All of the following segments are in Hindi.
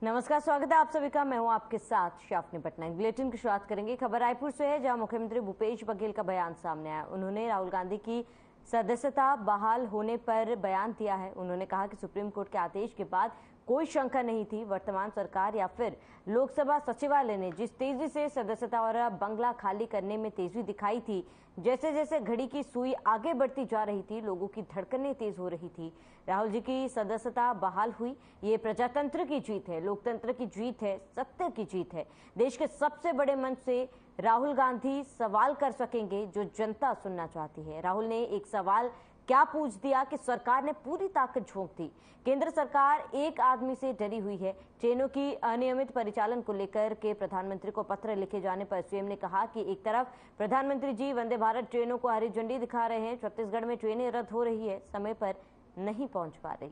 नमस्कार, स्वागत है आप सभी का। मैं हूं आपके साथ शाफनी पटनायक। बुलेटिन की शुरुआत करेंगे। खबर रायपुर से है, जहां मुख्यमंत्री भूपेश बघेल का बयान सामने आया। उन्होंने राहुल गांधी की सदस्यता बहाल होने पर बयान दिया है। उन्होंने कहा कि सुप्रीम कोर्ट के आदेश के बाद कोई शंका नहीं थी। वर्तमान सरकार या फिर लोकसभा सचिवालय ने जिस तेजी से सदस्यता और बंगला खाली करने में तेजी दिखाई थी, जैसे जैसे घड़ी की सुई आगे बढ़ती जा रही थी, लोगों की धड़कनें तेज हो रही थी। राहुल जी की सदस्यता बहाल हुई। ये प्रजातंत्र की जीत है, लोकतंत्र की जीत है, सत्य की जीत है। देश के सबसे बड़े मंच से राहुल गांधी सवाल कर सकेंगे जो जनता सुनना चाहती है। राहुल ने एक सवाल क्या पूछ दिया कि सरकार ने पूरी ताकत झोंक दी। केंद्र सरकार एक आदमी से डरी हुई है। ट्रेनों की अनियमित परिचालन को लेकर के प्रधानमंत्री को पत्र लिखे जाने पर सीएम ने कहा कि एक तरफ प्रधानमंत्री जी वंदे भारत ट्रेनों को हरी झंडी दिखा रहे हैं, छत्तीसगढ़ में ट्रेनें रद्द हो रही है, समय पर नहीं पहुंच पा रही।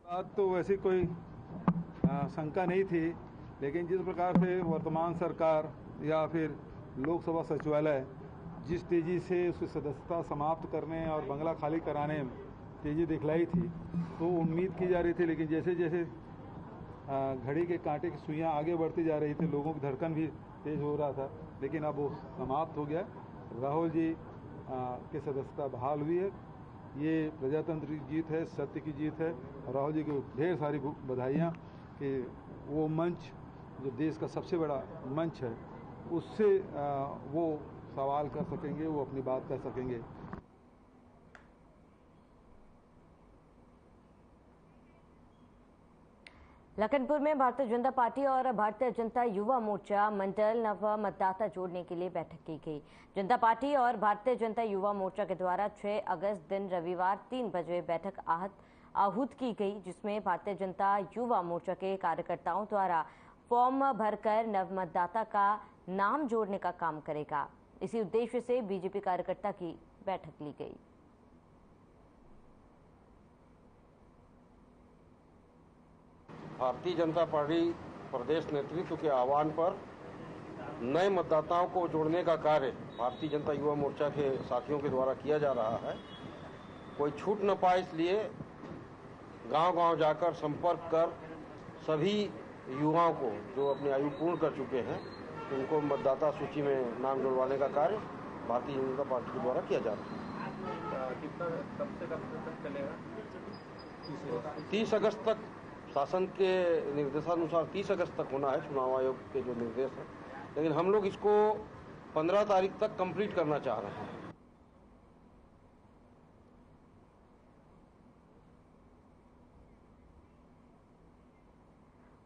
बात तो वैसी कोई शंका नहीं थी, लेकिन जिस प्रकार से वर्तमान सरकार या फिर लोकसभा सचिवालय जिस तेजी से उसकी सदस्यता समाप्त करने और बंगला खाली कराने में तेजी दिखलाई थी, तो उम्मीद की जा रही थी। लेकिन जैसे जैसे घड़ी के कांटे की सुइयां आगे बढ़ती जा रही थी, लोगों की धड़कन भी तेज हो रहा था, लेकिन अब वो समाप्त हो गया। राहुल जी की सदस्यता बहाल हुई है। ये प्रजातंत्र की जीत है, सत्य की जीत है। राहुल जी को ढेर सारी बधाइयाँ कि वो मंच जो देश का सबसे बड़ा मंच है, उससे वो सवाल कर सकेंगे, वो अपनी बात कह सकेंगे। लखनपुर में भारतीय जनता पार्टी और भारतीय जनता युवा मोर्चा मंडल नव मतदाता जोड़ने के लिए बैठक की गई। जनता पार्टी और भारतीय जनता युवा मोर्चा के द्वारा 6 अगस्त दिन रविवार 3 बजे बैठक आहूत की गई, जिसमें भारतीय जनता युवा मोर्चा के कार्यकर्ताओं द्वारा फॉर्म भरकर नव मतदाता का नाम जोड़ने का काम करेगा। इसी उद्देश्य से बीजेपी कार्यकर्ता की बैठक ली गई। भारतीय जनता पार्टी प्रदेश नेतृत्व के आह्वान पर नए मतदाताओं को जोड़ने का कार्य भारतीय जनता युवा मोर्चा के साथियों के द्वारा किया जा रहा है। कोई छूट न पाए, इसलिए गांव-गांव जाकर संपर्क कर सभी युवाओं को जो अपनी आयु पूर्ण कर चुके हैं, उनको मतदाता सूची में नाम जुड़वाने का कार्य भारतीय जनता पार्टी के द्वारा किया जा रहा है। कितना कब से कब तक चलेगा? 30 अगस्त तक शासन के निर्देशानुसार 30 अगस्त तक होना है, चुनाव आयोग के जो निर्देश है, लेकिन हम लोग इसको 15 तारीख तक कंप्लीट करना चाह रहे हैं।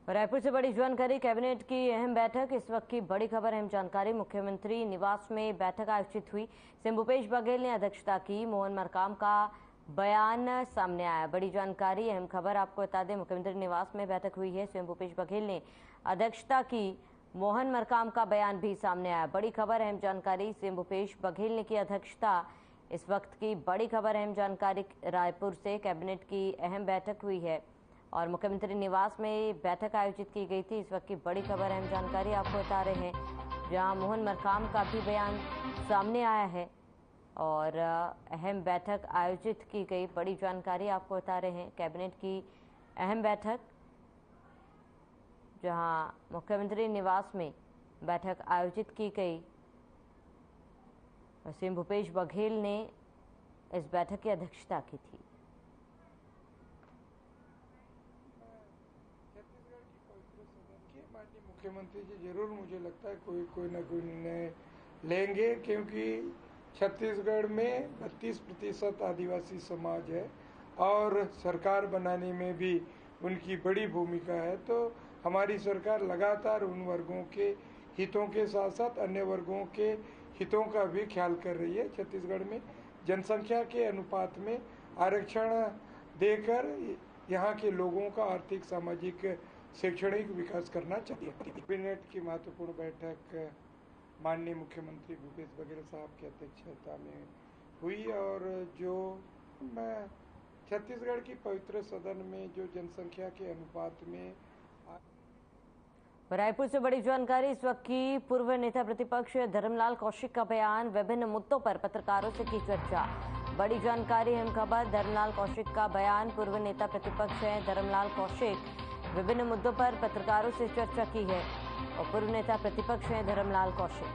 रायपुर से बड़ी जानकारी। कैबिनेट की अहम बैठक, इस वक्त की बड़ी खबर, अहम जानकारी। मुख्यमंत्री निवास में बैठक आयोजित हुई। सीएम भूपेश बघेल ने अध्यक्षता की। मोहन मरकाम का बयान सामने आया। बड़ी जानकारी, अहम खबर आपको बता दें, मुख्यमंत्री निवास में बैठक हुई है। सीएम भूपेश बघेल ने अध्यक्षता की। मोहन मरकाम का बयान भी सामने आया। बड़ी खबर, अहम जानकारी। सीएम भूपेश बघेल ने की अध्यक्षता। इस वक्त की बड़ी खबर, अहम जानकारी। रायपुर से कैबिनेट की अहम बैठक हुई है और मुख्यमंत्री निवास में बैठक आयोजित की गई थी। इस वक्त की बड़ी खबर, अहम जानकारी आपको बता रहे हैं, जहां मोहन मरकाम का भी बयान सामने आया है और अहम बैठक आयोजित की गई। बड़ी जानकारी आपको बता रहे हैं, कैबिनेट की अहम बैठक, जहां मुख्यमंत्री निवास में बैठक आयोजित की गई। सीएम भूपेश बघेल ने इस बैठक की अध्यक्षता की थी। माननीय मुख्यमंत्री जी जरूर, मुझे लगता है कोई ना कोई निर्णय लेंगे, क्योंकि छत्तीसगढ़ में 32% आदिवासी समाज है और सरकार बनाने में भी उनकी बड़ी भूमिका है। तो हमारी सरकार लगातार उन वर्गों के हितों के साथ साथ अन्य वर्गों के हितों का भी ख्याल कर रही है। छत्तीसगढ़ में जनसंख्या के अनुपात में आरक्षण देकर यहाँ के लोगों का आर्थिक, सामाजिक, शैक्षणिक विकास करना चाहिए। कैबिनेट की महत्वपूर्ण बैठक माननीय मुख्यमंत्री भूपेश बघेल साहब की अध्यक्षता में हुई और जो छत्तीसगढ़ की पवित्र सदन में जो जनसंख्या के अनुपात में। रायपुर से बड़ी जानकारी, इस वक्त की पूर्व नेता प्रतिपक्ष धर्मलाल कौशिक का बयान। विभिन्न मुद्दों पर पत्रकारों से की चर्चा। बड़ी जानकारी, अहम खबर। धर्मलाल कौशिक का बयान। पूर्व नेता प्रतिपक्ष हैं धर्मलाल कौशिक। विभिन्न मुद्दों पर पत्रकारों से चर्चा की है और पूर्व नेता प्रतिपक्ष हैं धर्मलाल कौशिक।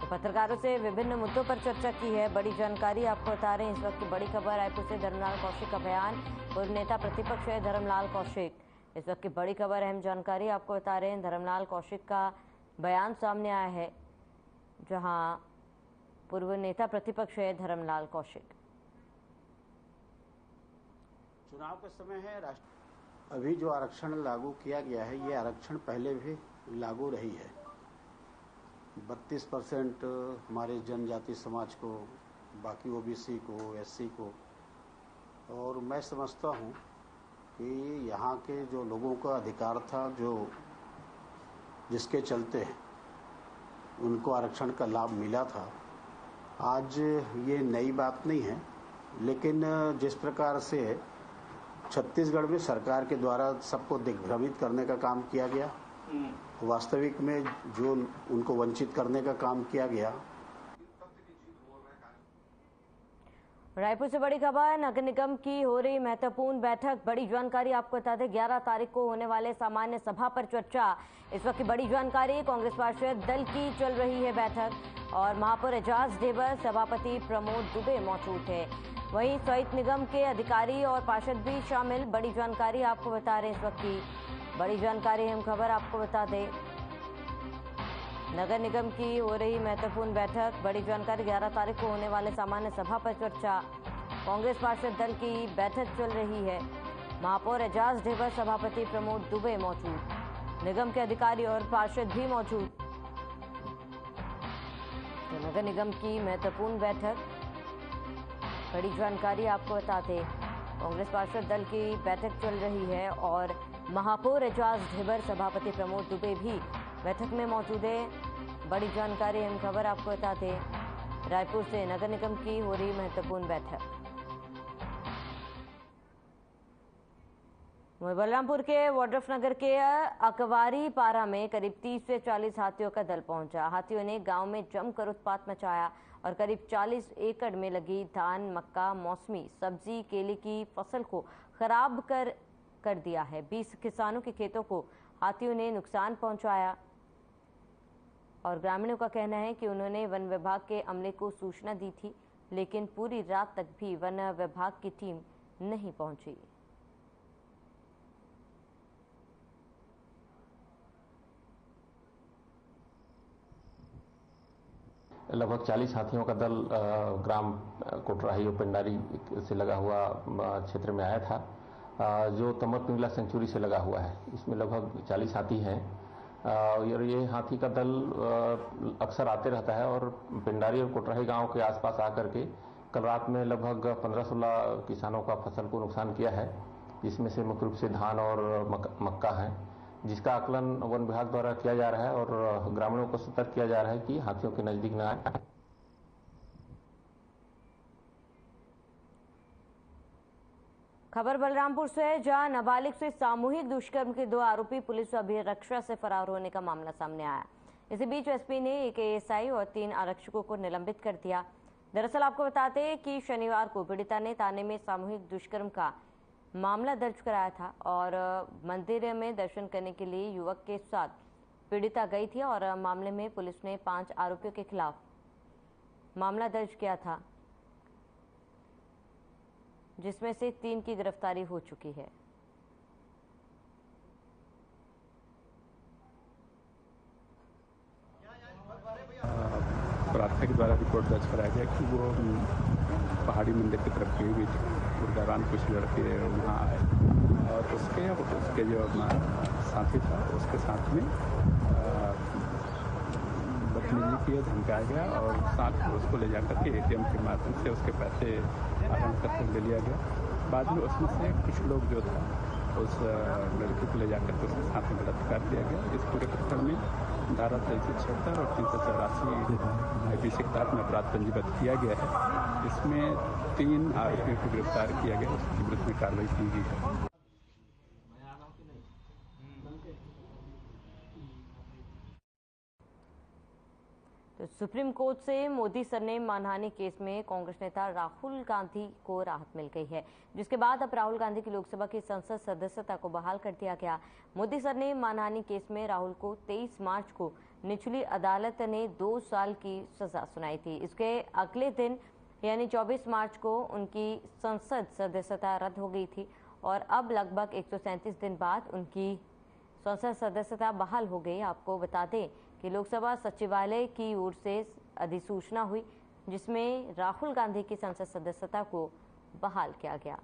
तो पत्रकारों से विभिन्न मुद्दों पर चर्चा की है। बड़ी जानकारी आपको बता रहे हैं, इस वक्त की बड़ी खबर रायपुर से। धर्मलाल कौशिक का बयान। पूर्व नेता प्रतिपक्ष है धर्मलाल कौशिक। इस वक्त की बड़ी खबर, अहम जानकारी आपको बता रहे हैं। धर्मलाल कौशिक का बयान सामने आया है, जहां पूर्व नेता प्रतिपक्ष है धर्मलाल कौशिक। चुनाव के समय है अभी जो आरक्षण लागू किया गया है, ये आरक्षण पहले भी लागू रही है। 32% हमारे जनजाति समाज को, बाकी ओबीसी को, एससी को। और मैं समझता हूँ कि यहाँ के जो लोगों का अधिकार था, जो जिसके चलते उनको आरक्षण का लाभ मिला था, आज ये नई बात नहीं है। लेकिन जिस प्रकार से छत्तीसगढ़ में सरकार के द्वारा सबको दिग्भ्रमित करने का काम किया गया, वास्तविक में जो उनको वंचित करने का काम किया गया। रायपुर से बड़ी खबर, नगर निगम की हो रही महत्वपूर्ण बैठक। बड़ी जानकारी आपको बता दें, 11 तारीख को होने वाले सामान्य सभा पर चर्चा। इस वक्त की बड़ी जानकारी, कांग्रेस पार्षद दल की चल रही है बैठक और महापौर एजाज ढेबर, सभापति प्रमोद दुबे मौजूद है। वहीं स्वायत्त निगम के अधिकारी और पार्षद भी शामिल। बड़ी जानकारी आपको बता रहे हैं, इस वक्त की बड़ी जानकारी, हम खबर आपको बता दें। नगर निगम की हो रही महत्वपूर्ण बैठक। बड़ी जानकारी, 11 तारीख को होने वाले सामान्य सभा पर चर्चा। कांग्रेस पार्षद दल की बैठक चल रही है। महापौर एजाज ढेबर, सभापति प्रमोद दुबे मौजूद। निगम के अधिकारी और पार्षद भी मौजूद। तो नगर निगम की महत्वपूर्ण बैठक। बड़ी जानकारी आपको बताते, कांग्रेस पार्षद दल की बैठक चल रही है और महापौर एजाज ढेबर, सभापति प्रमोद दुबे भी बैठक में मौजूद है। बड़ी जानकारी, हम खबर आपको बताते, रायपुर से नगर निगम की हो रही महत्वपूर्ण बैठक। बलरामपुर के वाड्रफ नगर के अकवारी पारा में करीब 30 से 40 हाथियों का दल पहुंचा। हाथियों ने गांव में जमकर उत्पात मचाया और करीब 40 एकड़ में लगी धान, मक्का, मौसमी सब्जी, केले की फसल को खराब कर दिया है। 20 किसानों के खेतों को हाथियों ने नुकसान पहुंचाया और ग्रामीणों का कहना है कि उन्होंने वन विभाग के अमले को सूचना दी थी, लेकिन पूरी रात तक भी वन विभाग की टीम नहीं पहुंची। लगभग 40 हाथियों का दल ग्राम कोटराही और पिंडारी से लगा हुआ क्षेत्र में आया था, जो तमर पिंगला सेंचुरी से लगा हुआ है। इसमें लगभग 40 हाथी हैं और ये हाथी का दल अक्सर आते रहता है और पिंडारी और कोटराही गांव के आसपास आकर के कल रात में लगभग 15-16 किसानों का फसल को नुकसान किया है। इसमें से मुख्य रूप से धान और मक्का है, जिसका आकलन वन विभाग द्वारा किया जा रहा है और ग्रामीणों को सतर्क किया जा रहा है कि हाथियों के नजदीक न आए। खबर बलरामपुर से, जहां नाबालिग से सामूहिक दुष्कर्म के 2 आरोपी पुलिस अभिरक्षा से फरार होने का मामला सामने आया। इसी बीच एसपी ने एक एएसआई और 3 आरक्षकों को निलंबित कर दिया। दरअसल आपको बताते हैं कि शनिवार को पीड़िता ने थाने में सामूहिक दुष्कर्म का मामला दर्ज कराया था और मंदिर में दर्शन करने के लिए युवक के साथ पीड़िता गई थी और मामले में पुलिस ने 5 आरोपियों के खिलाफ मामला दर्ज किया था, जिसमें से 3 की गिरफ्तारी हो चुकी है। प्रार्थना के द्वारा रिपोर्ट दर्ज कराया गया कि वो पहाड़ी मंदिर की तरफ गई हुई थी। उस दौरान कुछ लड़के वहाँ आए और उसके जो साथी था उसके साथ में बदतमीजी की, धमकाया गया और साथ में उसको ले जाकर के एटीएम के माध्यम से उसके पैसे आहरण करके ले लिया गया। बाद में उसमें से कुछ लोग जो था उस लड़की को ले जाकर के उसके साथ में बलात्कार किया गया। इस पूरे प्रकरण में धारा 376 और 384 IPC के तहत में अपराध पंजीबद्ध किया गया है। इसमें 3 आरोपियों को गिरफ्तार किया गया, उसके विरुद्ध में कार्रवाई की गई है। तो तो सुप्रीम कोर्ट से मोदी सरनेम मानहानि केस में कांग्रेस नेता राहुल गांधी को राहत मिल गई है, जिसके बाद अब राहुल गांधी की लोकसभा की संसद सदस्यता को बहाल कर दिया गया। मोदी सरनेम मानहानि केस में राहुल को 23 मार्च को निचली अदालत ने 2 साल की सजा सुनाई थी। इसके अगले दिन यानी 24 मार्च को उनकी संसद सदस्यता रद्द हो गई थी और अब लगभग 137 दिन बाद उनकी संसद सदस्यता बहाल हो गई। आपको बता दें कि लोकसभा सचिवालय की ओर से अधिसूचना हुई जिसमें राहुल गांधी की संसद सदस्यता को बहाल किया गया।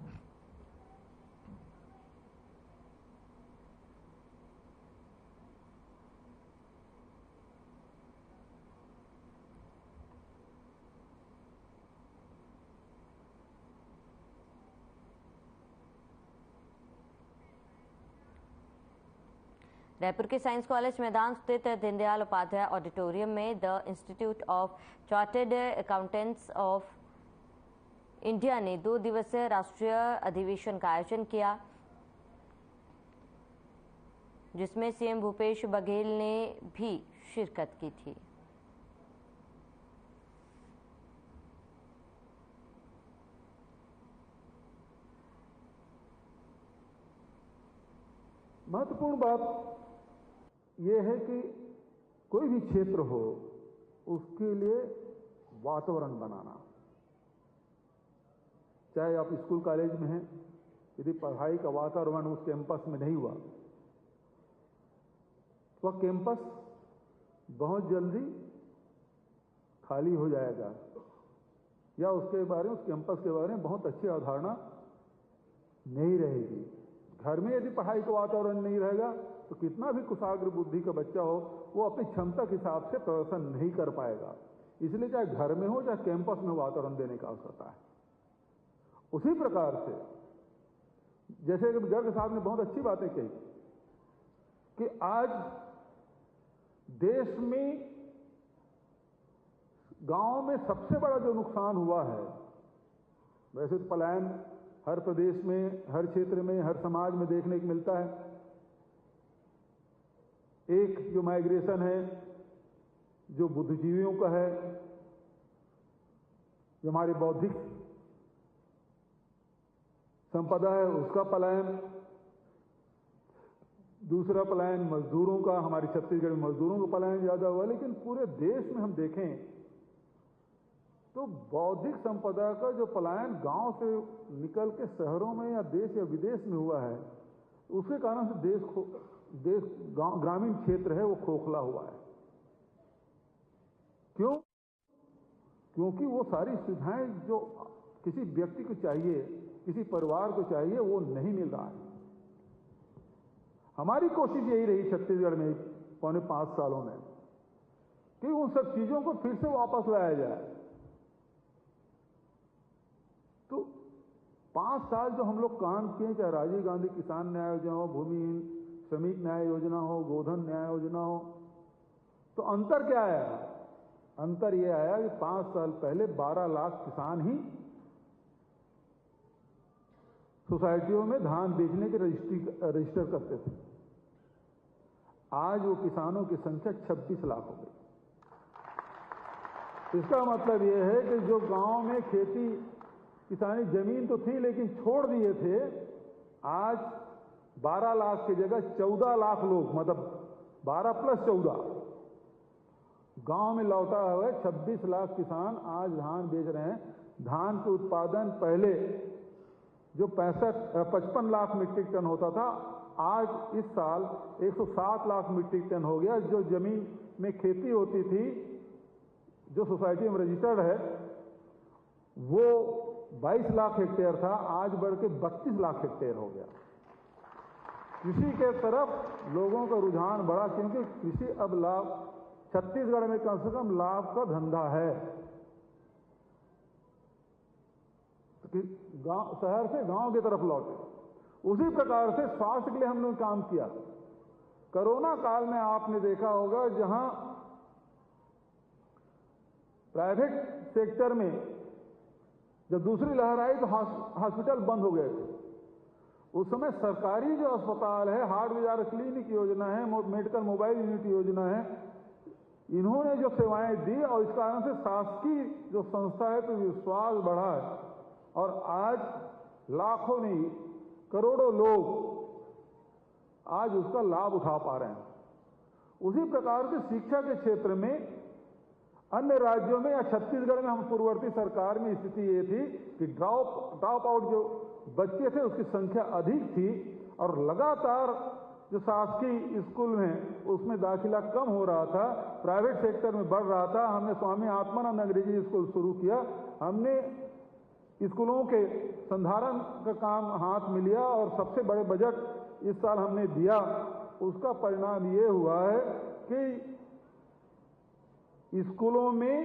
रायपुर के साइंस कॉलेज मैदान स्थित दीनदयाल उपाध्याय ऑडिटोरियम में the institute of chartered accountants of India ने 2 दिवसीय राष्ट्रीय अधिवेशन का आयोजन किया, जिसमें सीएम भूपेश बघेल ने भी शिरकत की थी। महत्वपूर्ण बात यह है कि कोई भी क्षेत्र हो उसके लिए वातावरण बनाना, चाहे आप स्कूल कॉलेज में हैं, यदि पढ़ाई का वातावरण उस कैंपस में नहीं हुआ तो वह कैंपस बहुत जल्दी खाली हो जाएगा या उसके बारे में, उस कैंपस के बारे में बहुत अच्छी अवधारणा नहीं रहेगी। घर में यदि पढ़ाई का वातावरण नहीं रहेगा तो कितना भी कुशाग्र बुद्धि का बच्चा हो वो अपनी क्षमता के हिसाब से प्रदर्शन नहीं कर पाएगा। इसलिए चाहे घर में हो चाहे कैंपस में वातावरण देने का आवश्यकता है। उसी प्रकार से जैसे गर्ग साहब ने बहुत अच्छी बातें कही कि आज देश में गांव में सबसे बड़ा जो नुकसान हुआ है, वैसे तो पलायन हर प्रदेश में, हर क्षेत्र में, हर समाज में देखने को मिलता है। एक जो माइग्रेशन है जो बुद्धिजीवियों का है, जो हमारी बौद्धिक संपदा है उसका पलायन, दूसरा पलायन मजदूरों का, हमारी छत्तीसगढ़ में मजदूरों का पलायन ज्यादा हुआ। लेकिन पूरे देश में हम देखें तो बौद्धिक संपदा का जो पलायन गांव से निकल के शहरों में या देश या विदेश में हुआ है, उसके कारण से देश ग्रामीण क्षेत्र है वो खोखला हुआ है। क्यों? क्योंकि वो सारी सुविधाएं जो किसी व्यक्ति को चाहिए, किसी परिवार को चाहिए, वो नहीं मिल रहा है। हमारी कोशिश यही रही छत्तीसगढ़ में 4.5 सालों में कि उन सब चीजों को फिर से वापस लाया जाए। तो 5 साल जो हम लोग काम किए, चाहे राजीव गांधी किसान न्याय योजना हो, भूमिहीन श्रमिक न्याय योजना हो, गोधन न्याय योजना हो, तो अंतर क्या आया? अंतर यह आया कि 5 साल पहले 12 लाख किसान ही सोसाइटियों में धान बेचने के रजिस्टर करते थे। आज वो किसानों की संख्या 26 लाख हो गई। इसका मतलब यह है कि जो गांव में खेती किसानी जमीन तो थी लेकिन छोड़ दिए थे, आज 12 लाख की जगह 14 लाख लोग, मतलब 12 + 14 गांव में लौटा हुआ है। 26 लाख किसान आज धान बेच रहे हैं। धान के उत्पादन पहले जो 55 लाख मीट्रिक टन होता था, आज इस साल 107 लाख मीट्रिक टन हो गया। जो जमीन में खेती होती थी, जो सोसाइटी में रजिस्टर्ड है, वो 22 लाख हेक्टेयर था, आज बढ़ के 32 लाख हेक्टेयर हो गया। कृषि के तरफ लोगों का रुझान बढ़ा, क्योंकि कृषि अब लाभ, छत्तीसगढ़ में कम से कम लाभ का धंधा है। गांव, शहर से गांव की तरफ लौटे। उसी प्रकार से स्वास्थ्य के लिए हमने काम किया। कोरोना काल में आपने देखा होगा, जहां प्राइवेट सेक्टर में जब दूसरी लहर आई तो हॉस्पिटल बंद हो गए थे। उस समय सरकारी जो अस्पताल है, हार्ट बाजार क्लिनिक योजना है, मेडिकल मोबाइल यूनिट योजना है, इन्होंने जो सेवाएं दी और इस कारण से शासकीय जो संस्था है तो विश्वास बढ़ा है और आज लाखों नहीं करोड़ों लोग आज उसका लाभ उठा पा रहे हैं। उसी प्रकार से शिक्षा के क्षेत्र में अन्य राज्यों में या छत्तीसगढ़ में हम पूर्ववर्ती सरकार में स्थिति ये थी कि ड्रॉप आउट जो बच्चे थे उसकी संख्या अधिक थी और लगातार जो शासकीय स्कूल में उसमें दाखिला कम हो रहा था, प्राइवेट सेक्टर में बढ़ रहा था। हमने स्वामी आत्मानंद अंग्रेजी स्कूल शुरू किया, हमने स्कूलों के संधारण का काम हाथ में लिया और सबसे बड़े बजट इस साल हमने दिया। उसका परिणाम ये हुआ है कि स्कूलों में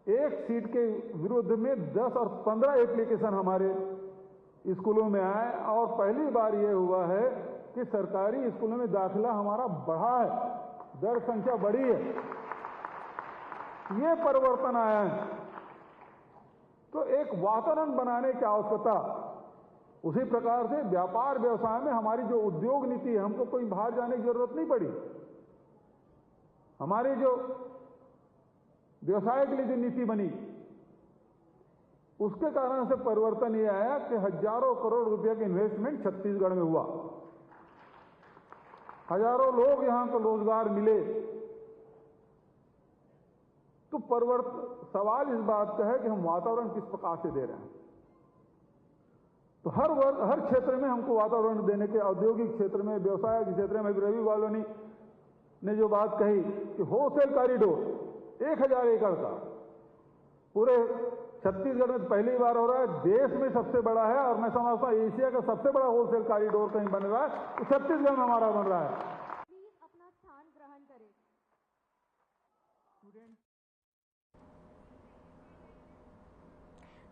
एक सीट के विरुद्ध में 10 और 15 एप्लीकेशन हमारे स्कूलों में आए और पहली बार ये हुआ है कि सरकारी स्कूलों में दाखिला हमारा बढ़ा है, दर संख्या बढ़ी है। ये परिवर्तन आया है। तो एक वातावरण बनाने की आवश्यकता। उसी प्रकार से व्यापार व्यवसाय में हमारी जो उद्योग नीति है, हमको कोई बाहर जाने की जरूरत नहीं पड़ी। हमारी जो व्यवसाय के लिए जो नीति बनी उसके कारण से परिवर्तन ये आया कि हजारों करोड़ रुपए का इन्वेस्टमेंट छत्तीसगढ़ में हुआ, हजारों लोग यहां को रोजगार मिले। तो सवाल इस बात का है कि हम वातावरण किस प्रकार से दे रहे हैं। तो हर क्षेत्र में हमको वातावरण देने के, औद्योगिक क्षेत्र में, व्यवसाय के क्षेत्र में। रवि वालोनी ने जो बात कही कि होलसेल कॉरिडोर 1000 एकड़ का पूरे छत्तीसगढ़ में पहली बार हो रहा है, देश में सबसे बड़ा है और मैं समझता हूं एशिया का सबसे बड़ा होलसेल कॉरिडोर कहीं बन रहा है तो छत्तीसगढ़ में हमारा बन रहा है। अपना स्थान ग्रहण करें।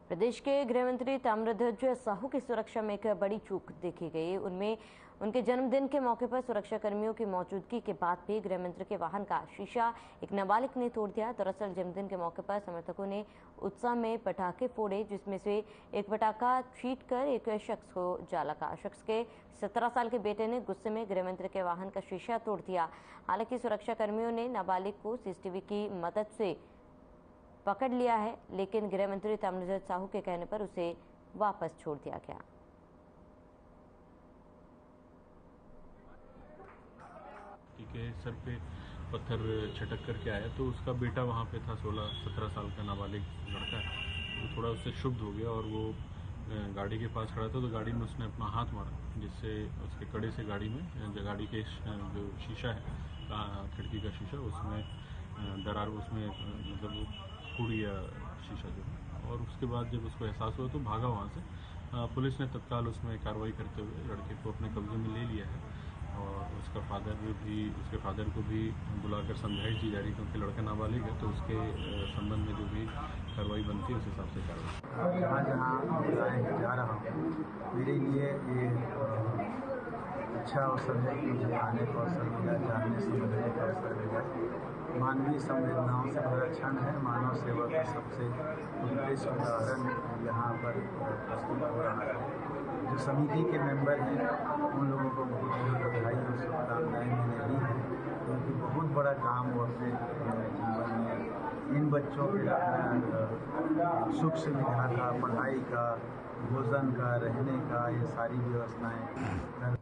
प्रदेश के गृह मंत्री ताम्रध्वज साहू की सुरक्षा में एक बड़ी चूक देखी गई। उनमें उनके जन्मदिन के मौके पर सुरक्षा कर्मियों की मौजूदगी के बाद भी गृह मंत्री के वाहन का शीशा एक नाबालिग ने तोड़ दिया। दरअसल जन्मदिन के मौके पर समर्थकों ने उत्साह में पटाखे फोड़े, जिसमें से एक पटाखा छीट कर एक शख्स को जा लगा। शख्स के 17 साल के बेटे ने गुस्से में गृह मंत्री के वाहन का शीशा तोड़ दिया। हालांकि सुरक्षा कर्मियों ने नाबालिग को सीसीटीवी की मदद से पकड़ लिया है, लेकिन गृह मंत्री ताम्रध्वज साहू के कहने पर उसे वापस छोड़ दिया गया। के सर पे पत्थर छटक करके आया तो उसका बेटा वहाँ पे था, 16-17 साल का नाबालिग लड़का है। तो थोड़ा उससे क्षुब्ध हो गया और वो गाड़ी के पास खड़ा था तो गाड़ी में उसने अपना हाथ मारा, जिससे उसके कड़े से गाड़ी के जो शीशा है, खिड़की का शीशा, उसमें दरार, उसमें मतलब वो टूट गया शीशा जो। और उसके बाद जब उसको एहसास हुआ तो भागा वहाँ से। पुलिस ने तत्काल उसमें कार्रवाई करते हुए लड़के को अपने कब्जे में ले लिया है और उसके फादर को भी बुलाकर समझाइश दी जा रही है, क्योंकि लड़का नाबालिग है तो उसके संबंध में जो भी कार्रवाई बनती है उस हिसाब से कार्रवाई। जहाँ जहाँ जा रहा हूँ मेरे लिए ये अच्छा अवसर है कि मुझे आने का अवसर मिला, जानने समझने का अवसर मिला। मानवीय संवेदनाओं से भरा क्षण है। मानव सेवा का सबसे उत्कृष्ट उदाहरण यहाँ पर प्रस्तुत हो रहा है। जो समिति के मेंबर हैं उन लोगों को बहुत बहुत बधाई और शुभकामनाएं मैंने दी हैं, क्योंकि बहुत बड़ा काम वो अपने जीवन में इन बच्चों के सुख सुविधा का, पढ़ाई का, भोजन का, रहने का, ये सारी व्यवस्थाएं।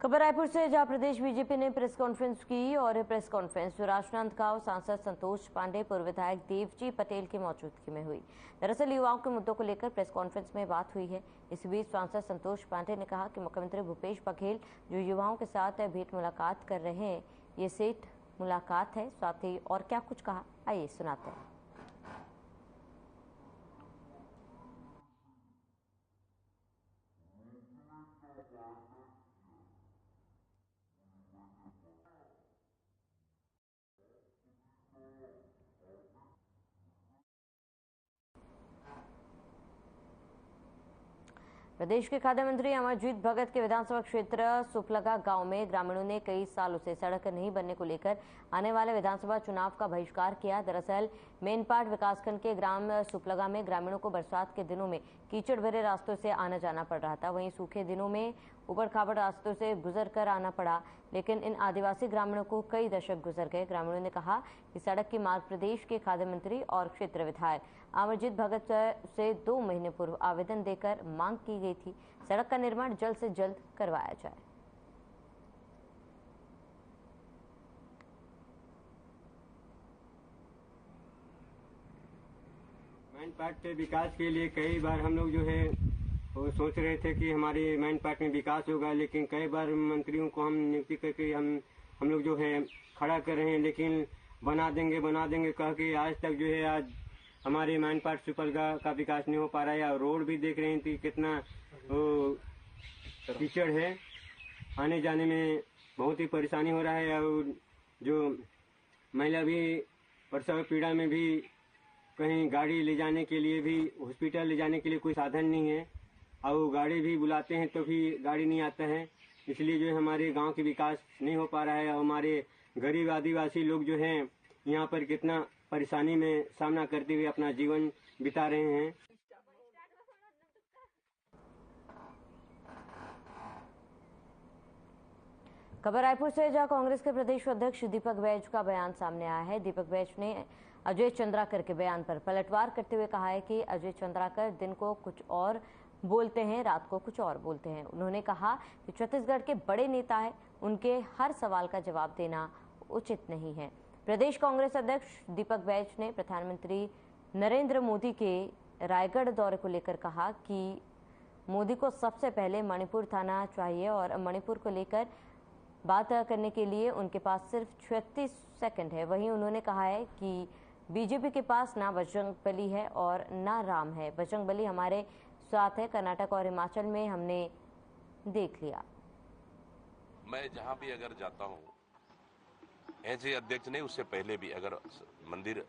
खबर रायपुर से, जहां प्रदेश बीजेपी ने प्रेस कॉन्फ्रेंस की और प्रेस कॉन्फ्रेंस राजनांदगांव सांसद संतोष पांडे, पूर्व विधायक देवजी पटेल की मौजूदगी में हुई। दरअसल युवाओं के मुद्दों को लेकर प्रेस कॉन्फ्रेंस में बात हुई है। इस बीच सांसद संतोष पांडे ने कहा कि मुख्यमंत्री भूपेश बघेल जो युवाओं के साथ भेंट मुलाकात कर रहे हैं, ये सेठ मुलाकात है। साथ ही और क्या कुछ कहा, आइए सुनाते हैं। प्रदेश के खाद्य मंत्री अमरजीत भगत के विधानसभा क्षेत्र सुपलगा गांव में ग्रामीणों ने कई सालों से सड़क नहीं बनने को लेकर आने वाले विधानसभा चुनाव का बहिष्कार किया। दरअसल मेनपाट विकासखंड के ग्राम सुपलगा में ग्रामीणों को बरसात के दिनों में कीचड़ भरे रास्तों से आना जाना पड़ रहा था। वहीं सूखे दिनों में उबड़ खाबड़ रास्तों से गुजर कर आना पड़ा, लेकिन इन आदिवासी ग्रामीणों को कई दशक गुजर गए। ग्रामीणों ने कहा कि सड़क की मांग प्रदेश के खाद्य मंत्री और क्षेत्र विधायक अमरजीत भगत से 2 महीने पूर्व आवेदन देकर मांग की गई थी। सड़क का निर्माण जल्द से जल्द करवाया जाए। मैनपाट के विकास के लिए कई बार हम लोग जो है वो सोच रहे थे कि हमारे मैनपाट में विकास होगा, लेकिन कई बार मंत्रियों को हम नियुक्ति करके हम लोग जो है खड़ा कर रहे हैं, लेकिन बना देंगे कह के आज तक जो है आज हमारे मैनपाट सुपलगा का विकास नहीं हो पा रहा है। और रोड भी देख रहे हैं कि कितना कीचड़ है, आने जाने में बहुत ही परेशानी हो रहा है। और जो महिला भी प्रसव पीड़ा में भी कहीं गाड़ी ले जाने के लिए भी हॉस्पिटल ले जाने के लिए कोई साधन नहीं है, और गाड़ी भी बुलाते हैं तो भी गाड़ी नहीं आता है। इसलिए जो है हमारे गांव के विकास नहीं हो पा रहा है। और हमारे गरीब आदिवासी लोग जो हैं यहाँ पर कितना परेशानी में सामना करते हुए अपना जीवन बिता रहे हैं। खबर रायपुर से, जहां कांग्रेस के प्रदेश अध्यक्ष दीपक बैज का बयान सामने आया है। दीपक बैज ने अजय चंद्राकर के बयान पर पलटवार करते हुए कहा है कि अजय चंद्राकर दिन को कुछ और बोलते हैं, रात को कुछ और बोलते हैं। उन्होंने कहा कि छत्तीसगढ़ के बड़े नेता हैं, उनके हर सवाल का जवाब देना उचित नहीं है। प्रदेश कांग्रेस अध्यक्ष दीपक बैज ने प्रधानमंत्री नरेंद्र मोदी के रायगढ़ दौरे को लेकर कहा कि मोदी को सबसे पहले मणिपुर थाना चाहिए और मणिपुर को लेकर बात करने के लिए उनके पास सिर्फ 36 सेकंड है। वहीं उन्होंने कहा है कि बीजेपी के पास ना बजरंगबली है और ना राम है। बजरंगबली हमारे साथ है, कर्नाटक और हिमाचल में हमने देख लिया। मैं जहां भी अगर जाता हूं, ऐसे अध्यक्ष नहीं, उससे पहले भी अगर मंदिर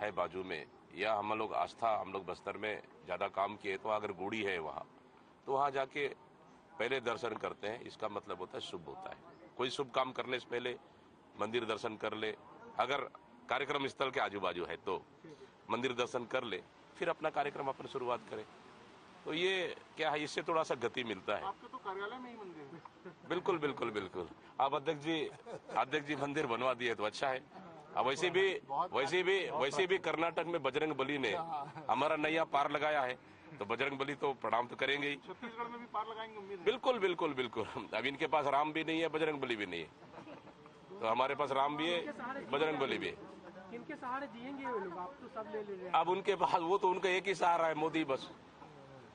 है बाजू में, या हम लोग आस्था, हम लोग बस्तर में ज्यादा काम किए तो अगर गुड़ी है वहां, तो वहां जाके पहले दर्शन करते हैं। इसका मतलब होता है शुभ होता है। कोई शुभ काम करने से पहले मंदिर दर्शन कर ले, अगर कार्यक्रम स्थल के आजू बाजू है तो मंदिर दर्शन कर ले, फिर अपना कार्यक्रम अपन शुरुआत करें। तो ये क्या है, इससे थोड़ा सा गति मिलता है। आपके तो कार्यालय में ही मंदिर है। बिल्कुल बिल्कुल बिल्कुल। आप अध्यक्ष जी मंदिर बनवा दिए तो अच्छा है। अब वैसे भी कर्नाटक में बजरंग बली ने हमारा नैया पार लगाया है, तो बजरंग बली तो प्रणाम तो करेंगे ही। छत्तीसगढ़ में भी पार लगाएंगे उम्मीद है। बिल्कुल बिल्कुल बिल्कुल। अब इनके पास राम भी नहीं है, बजरंग बली भी नहीं है, तो हमारे पास राम भी है, बजरंग बली भी है। इनके सहारे जिएंगे वो लोग, आप तो सब ले रहे हैं। अब उनके पास वो तो उनका एक ही सहारा है, मोदी। बस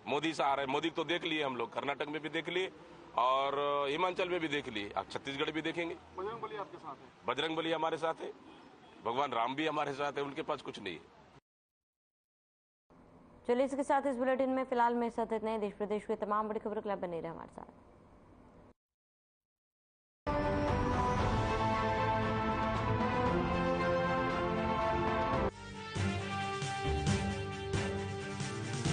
मोदी सहारा है। मोदी तो देख लिए हम लोग, कर्नाटक में भी देख लिए और हिमाचल में भी देख लिए, अब छत्तीसगढ़ भी देखेंगे। बजरंग बली आपके साथ है? बजरंग बली हमारे साथ है, भगवान राम भी हमारे साथ है, उनके पास कुछ नहीं है। चलिए इसके साथ इस बुलेटिन में फिलहाल मेरे साथ इतना ही। देश प्रदेश के तमाम बड़ी खबरों के लिए बने रहे हमारे साथ।